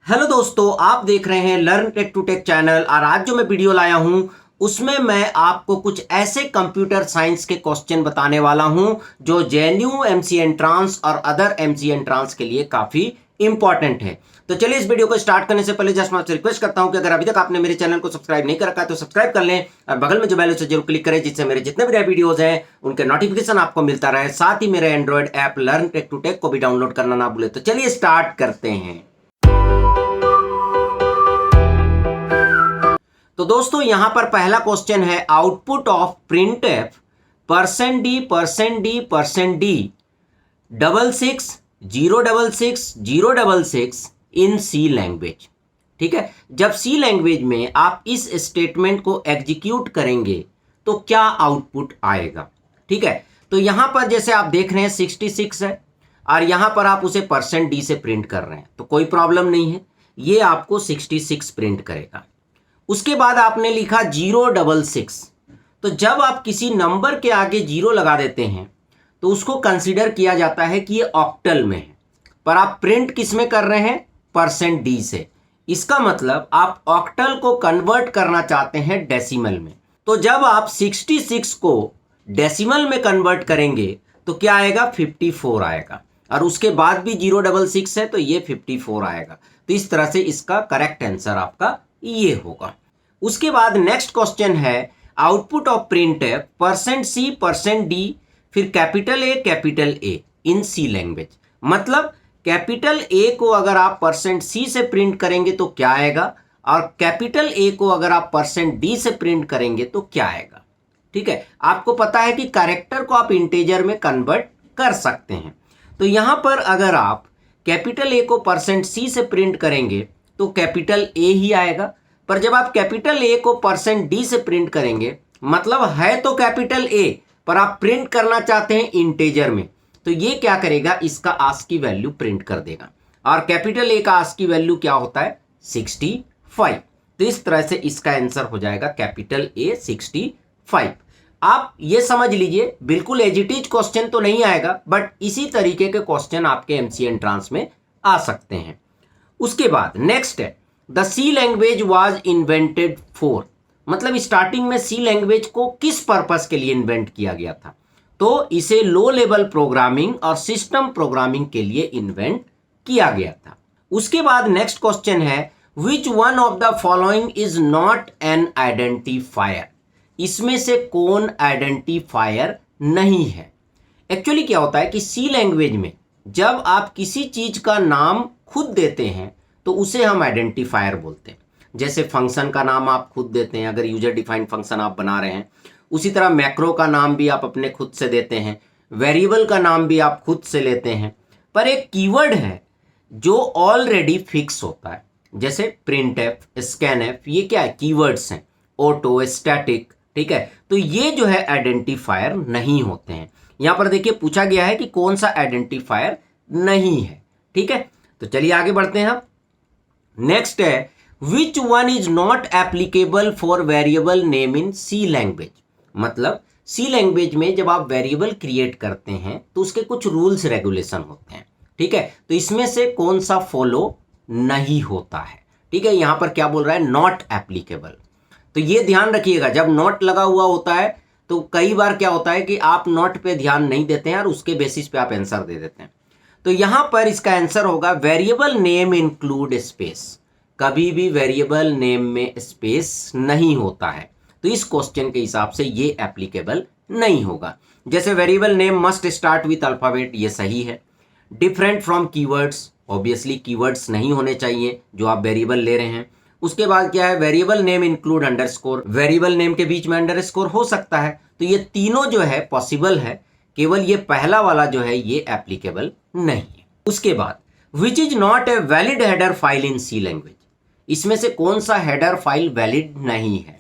Hello दोस्तों, आप देख रहे हैं learn tech to tech channel. और आज जो मैं वीडियो लाया हूं उसमें मैं आपको कुछ ऐसे कंप्यूटर साइंस के क्वेश्चन बताने वाला हूं जो जेएनयू एमसी एंट्रांस और अदर एमसी एंट्रांस के लिए काफी इंपॉर्टेंट है। तो चलिए इस वीडियो को स्टार्ट करने से पहले जस्ट मैं आपसे रिक्वेस्ट करता हूं कि अगर अभी तक आपने मेरे चैनल को सब्सक्राइब नहीं कर रखा है तो सब्सक्राइब कर लें और बगल में जो बेल उसे जरूर क्लिक करें, जिससे मेरे जितने भी नए वीडियोस हैं उनके नोटिफिकेशन आपको मिलता रहे। साथ ही मेरे android app learn tech to tech को भी डाउनलोड करना ना भूले। तो चलिए स्टार्ट करते हैं। तो दोस्तों यहां पर पहला क्वेश्चन है output of printf %d double six 066 in C language. ठीक है, जब सी लैंग्वेज में आप इस स्टेटमेंट को एग्जीक्यूट करेंगे तो क्या आउटपुट आएगा। ठीक है, तो यहां पर जैसे आप देख रहे हैं 66 है और यहां पर आप उसे %d से प्रिंट कर रहे हैं तो कोई प्रॉब्लम नहीं है, ये आपको 66 प्रिंट करेगा। उसके बाद आपने लिखा 066, तो जब आप किसी नंबर के आगे 0 लगा देते हैं तो उसको कंसीडर किया जाता है कि ये ऑक्टल में है, पर आप प्रिंट किस में कर रहे हैं, %d से। इसका मतलब आप ऑक्टल को कन्वर्ट करना चाहते हैं डेसिमल में। तो जब आप 66 को डेसिमल में कन्वर्ट करेंगे तो क्या आएगा, 54 आएगा। और उसके बाद भी 066 है तो ये 54 आएगा। तो इस तरह से इसका करेक्ट आंसर आपका ये होगा। उसके बाद नेक्स्ट क्वेश्चन है output of printf %c %d फिर capital A in C language. मतलब कैपिटल ए को अगर आप %c से प्रिंट करेंगे तो क्या आएगा, और कैपिटल ए को अगर आप %d से प्रिंट करेंगे तो क्या आएगा। ठीक है, आपको पता है कि कैरेक्टर को आप इंटीजर में कन्वर्ट कर सकते हैं। तो यहां पर अगर आप कैपिटल ए को %c से प्रिंट करेंगे तो कैपिटल ए ही आएगा, पर जब आप कैपिटल ए को %d से प्रिंट करेंगे, मतलब है तो कैपिटल ए पर आप प्रिंट करना चाहते हैं इंटीजर में, तो ये क्या करेगा, इसका आस्की वैल्यू प्रिंट कर देगा। और कैपिटल ए का आस्की वैल्यू क्या होता है, 65। तो इस तरह से इसका आंसर हो जाएगा कैपिटल ए 65। आप ये समझ लीजिए, बिल्कुल एज इट इज क्वेश्चन तो नहीं आएगा, बट इसी तरीके के क्वेश्चन आपके एमसी एंट्रांस में आ सकते हैं। उसके बाद नेक्स्ट है the C language was invented for. मतलब स्टार्टिंग में सी लैंग्वेज को किस पर्पस के लिए इन्वेंट किया गया था, तो इसे लो लेवल प्रोग्रामिंग और सिस्टम प्रोग्रामिंग के लिए इन्वेंट किया गया था। उसके बाद नेक्स्ट क्वेश्चन है which one of the following is not an identifier. इसमें से कौन आइडेंटिफायर नहीं है। एक्चुअली क्या होता है कि सी लैंग्वेज में जब आप किसी चीज का नाम खुद देते हैं तो उसे हम आइडेंटिफायर बोलते हैं। जैसे फंक्शन का नाम आप खुद देते हैं, अगर यूजर डिफाइंड फंक्शन आप बना रहे हैं, उसी तरह मैक्रो का नाम भी आप अपने खुद से देते हैं, वेरिएबल का नाम भी आप खुद से लेते हैं। पर एक कीवर्ड है जो ऑलरेडी फिक्स होता है, जैसे प्रिंटफ, स्कैनफ, ये क्या है, कीवर्ड्स हैं, ऑटो, स्टैटिक। ठीक है, तो ये जो है आइडेंटिफायर नहीं होते हैं। यहां पर देखिए पूछा गया है कि कौन सा आइडेंटिफायर नहीं है। ठीक है, तो चलिए आगे बढ़ते हैं। नेक्स्ट है which one is not applicable for variable name in C language. मतलब सी लैंग्वेज में जब आप वेरिएबल क्रिएट करते हैं तो उसके कुछ रूल्स रेगुलेशन होते हैं। ठीक है, तो इसमें से कौन सा फॉलो नहीं होता है। ठीक है, यहां पर क्या बोल रहा है, नॉट एप्लीकेबल। तो ये ध्यान रखिएगा, जब नॉट लगा हुआ होता है तो कई बार क्या होता है कि आप नॉट पे ध्यान नहीं देते हैं और उसके बेसिस पे आप आंसर दे देते हैं। तो यहां पर इसका आंसर होगा वेरिएबल नेम इंक्लूड स्पेस। कभी भी वेरिएबल नेम में स्पेस नहीं होता है, तो इस क्वेश्चन के हिसाब से ये एप्लीकेबल नहीं होगा। जैसे variable name must start with alphabet, ये सही है। Different from keywords, obviously keywords नहीं होने चाहिए जो आप वेरिएबल ले रहे हैं। उसके बाद क्या है, variable name include underscore, variable name के बीच में अंडरस्कोर हो सकता है। तो ये तीनों जो है पॉसिबल है, केवल ये पहला वाला जो है ये एप्लीकेबल नहीं है। उसके बाद which is not a valid header file in C language. इसमें से कौन सा हेडर फाइल वैलिड नहीं है।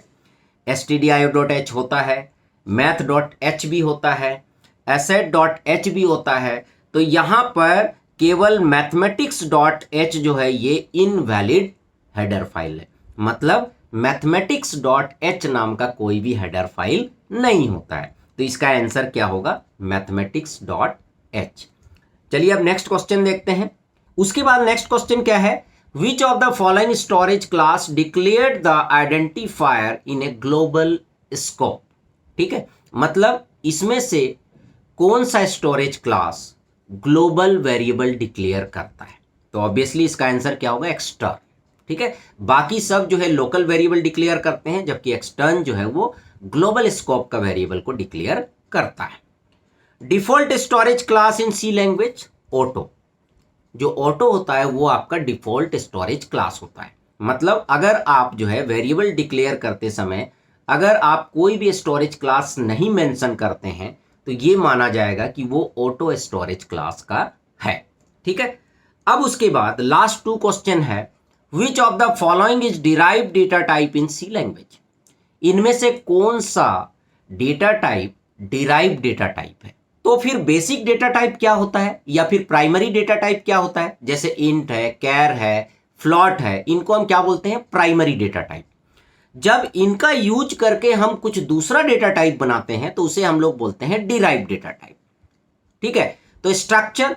stdio.h होता है, math.h भी होता है, asset.h भी होता है। तो यहां पर केवल mathematics.h जो है ये इनवैलिड हेडर फाइल है। मतलब mathematics.h नाम का कोई भी हेडर फाइल नहीं होता है। तो इसका आंसर क्या होगा, mathematics.h। चलिए अब नेक्स्ट क्वेश्चन देखते हैं। उसके बाद नेक्स्ट क्वेश्चन क्या है, which of the following storage class declared the identifier in a global scope. ठीक है, मतलब इसमें से कौन सा storage class global variable declare करता है? तो ऑब्वियसली इसका आंसर क्या होगा? एक्सटर्न। ठीक है, बाकी सब जो है लोकल वेरिएबल डिक्लेयर करते हैं, जबकि एक्सटर्न जो है वो ग्लोबल स्कोप का वेरिएबल को डिक्लेयर करता है। Default storage class in C language, auto. जो ऑटो होता है वो आपका डिफॉल्ट स्टोरेज क्लास होता है। मतलब अगर आप जो है वेरिएबल डिक्लेयर करते समय अगर आप कोई भी स्टोरेज क्लास नहीं मेंशन करते हैं तो ये माना जाएगा कि वो ऑटो स्टोरेज क्लास का है। ठीक है, अब उसके बाद लास्ट 2 क्वेश्चन है, which of the following is derived data type in C language. इनमें से कौन सा data type derived data type है? तो फिर बेसिक डेटा टाइप क्या होता है या फिर प्राइमरी डेटा टाइप क्या होता है? जैसे इंट है, कैर है, फ्लॉट है, इनको हम क्या बोलते हैं? Primary data type. जब इनका यूज करके हम कुछ दूसरा डेटा टाइप बनाते हैं तो उसे हम लोग बोलते हैं डिराइव्ड डेटा टाइप। ठीक है, तो स्ट्रक्चर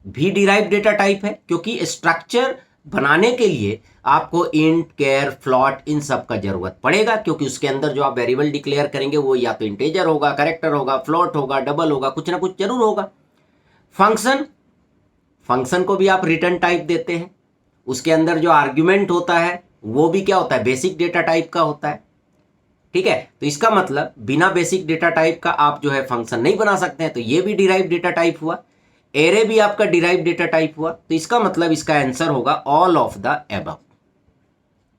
भी डिराइव्ड डेटा टाइप है, क्योंकि स्ट्रक्चर बनाने के लिए आपको इंट, कैर, फ्लॉट इन सब का जरूरत पड़ेगा, क्योंकि उसके अंदर जो आप वेरिएबल डिक्लेयर करेंगे वो या तो इंटेजर होगा, कैरेक्टर होगा, फ्लॉट होगा, डबल होगा, कुछ ना कुछ जरूर होगा। फंक्शन, फंक्शन को भी आप रिटर्न टाइप देते हैं, उसके अंदर जो आर्ग्यूमेंट होता है वो भी क्या होता है? बेसिक डेटा टाइप का होता है। ठीक है, तो इसका मतलब बिना बेसिक डेटा टाइप का आप जो है फंक्शन नहीं बना सकते हैं, तो ये भी डिराइव्ड डेटा टाइप हुआ। एरे भी आपका डिराइव्ड डेटा टाइप हुआ, तो इसका मतलब इसका आंसर होगा ऑल ऑफ द एबव।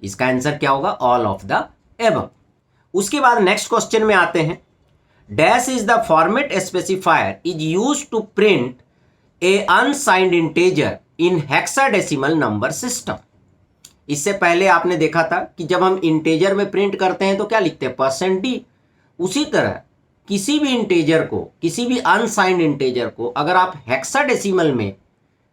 इसका आंसर क्या होगा? All of the above. उसके बाद नेक्स्ट क्वेश्चन में आते हैं, dash is the format specifier is used to print a unsigned integer in hexadecimal number system. इससे पहले आपने देखा था कि जब हम इंटेजर में प्रिंट करते हैं तो क्या लिखते हैं? %d। उसी तरह किसी भी इंटेजर को, किसी भी अनसाइंड इंटेजर को अगर आप हेक्साडेसिमल में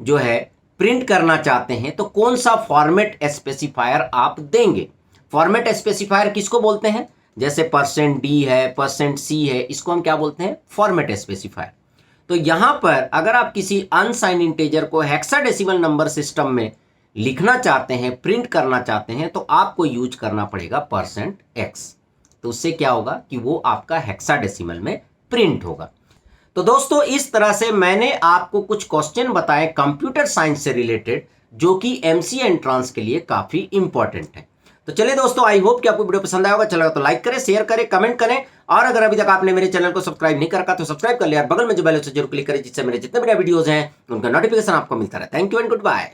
जो है प्रिंट करना चाहते हैं तो कौन सा फॉर्मेट स्पेसिफायर आप देंगे? फॉर्मेट स्पेसिफायर किसको बोलते हैं? जैसे %d है, %c है, इसको हम क्या बोलते हैं? Format specifier. तो यहां पर अगर आप किसी अनसाइंड इंटेजर को हेक्साडेसिमल नंबर सिस्टम में लिखना चाहते हैं, प्रिंट करना चाहते हैं, तो आपको यूज करना पड़ेगा %x। तो उससे क्या होगा कि वो आपका हेक्साडेसिमल में प्रिंट होगा। तो दोस्तों इस तरह से मैंने आपको कुछ क्वेश्चन बताए कंप्यूटर साइंस से रिलेटेड, जो कि एमसी एंट्रांस के लिए काफी इंपॉर्टेंट है। तो चलिए दोस्तों, आई होप कि आपको वीडियो पसंद आया होगा। चलेगा तो लाइक करें, शेयर करें, कमेंट करें, और अगर अभी तक आपने मेरे चैनल को सब्सक्राइब नहीं करा तो सब्सक्राइब कर लिया, बगल में जो बेल है उसे जरूर क्लिक करें, जिससे मेरे जितने भी वीडियोज हैं उनका नोटिफिकेशन आपको मिलता रहे। Thank you and good bye.